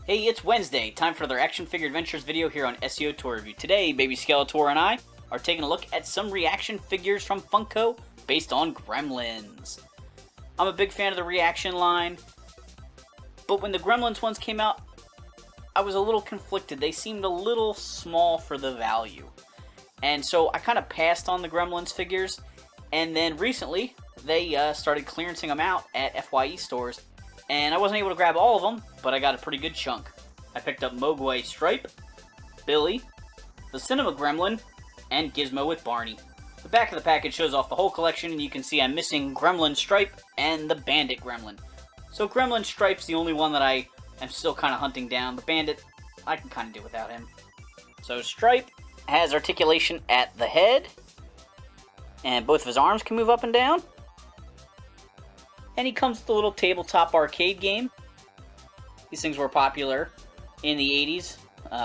Hey, it's Wednesday, time for another Action Figure Adventures video here on SEO Toy Review. Today, Baby Skeletor and I are taking a look at some ReAction figures from Funko based on Gremlins. I'm a big fan of the ReAction line, but when the Gremlins ones came out, I was a little conflicted. They seemed a little small for the value. And so I kind of passed on the Gremlins figures, and then recently, they started clearancing them out at FYE stores. And I wasn't able to grab all of them, but I got a pretty good chunk. I picked up Mogwai Stripe, Billy, the Cinema Gremlin, and Gizmo with Barney. The back of the package shows off the whole collection, and you can see I'm missing Gremlin Stripe and the Bandit Gremlin. So Gremlin Stripe's the only one that I am still kind of hunting down. The Bandit, I can kind of do without him. So Stripe has articulation at the head, and both of his arms can move up and down. And he comes with a little tabletop arcade game. These things were popular in the 80s.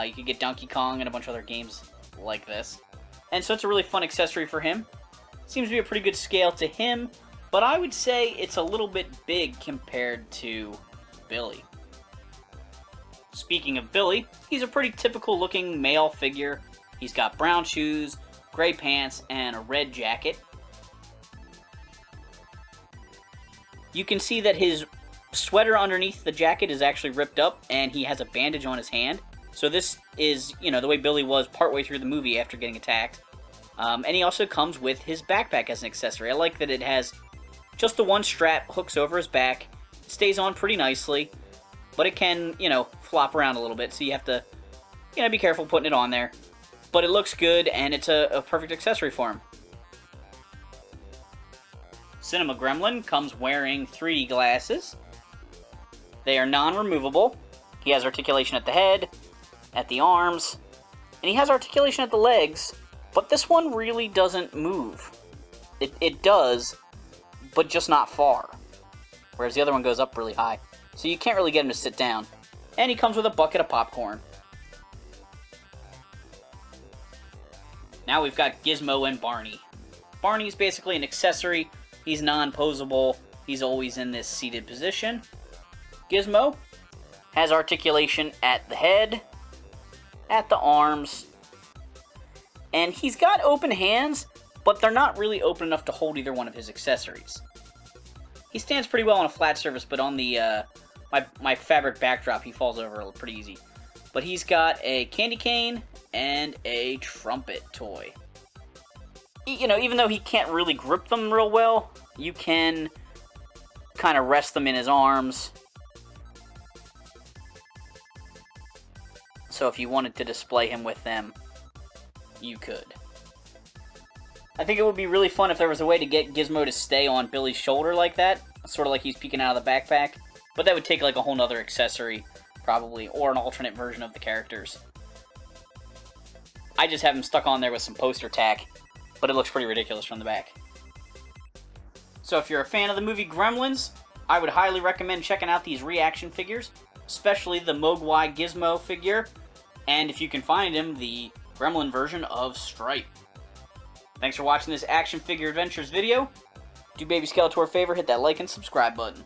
You could get Donkey Kong and a bunch of other games like this. And so it's a really fun accessory for him. Seems to be a pretty good scale to him, but I would say it's a little bit big compared to Billy. Speaking of Billy, he's a pretty typical looking male figure. He's got brown shoes, gray pants, and a red jacket. You can see that his sweater underneath the jacket is actually ripped up, and he has a bandage on his hand. So this is, the way Billy was partway through the movie after getting attacked. And he also comes with his backpack as an accessory. I like that it has just the one strap, hooks over his back. It stays on pretty nicely, but it can, flop around a little bit, so you have to, be careful putting it on there. But it looks good, and it's a perfect accessory for him. Cinema Gremlin comes wearing 3D glasses. They are non-removable. He has articulation at the head, at the arms, and he has articulation at the legs, but this one really doesn't move. It does, but just not far. Whereas the other one goes up really high. So you can't really get him to sit down. And he comes with a bucket of popcorn. Now we've got Gizmo and Barney. Barney's basically an accessory. He's non-posable. He's always in this seated position. Gizmo has articulation at the head, at the arms, and he's got open hands, but they're not really open enough to hold either one of his accessories. He stands pretty well on a flat surface, but on the my fabric backdrop, he falls over pretty easy. But he's got a candy cane and a trumpet toy. Even though he can't really grip them real well, you can kind of rest them in his arms. So if you wanted to display him with them, you could. I think it would be really fun if there was a way to get Gizmo to stay on Billy's shoulder like that, sort of like he's peeking out of the backpack. But that would take like a whole nother accessory, probably, or an alternate version of the characters. I just have him stuck on there with some poster tack, but it looks pretty ridiculous from the back. So if you're a fan of the movie Gremlins, I would highly recommend checking out these ReAction figures, especially the Mogwai Gizmo figure, and if you can find him, the Gremlin version of Stripe. Thanks for watching this Action Figure Adventures video. Do Baby Skeletor a favor, hit that like and subscribe button.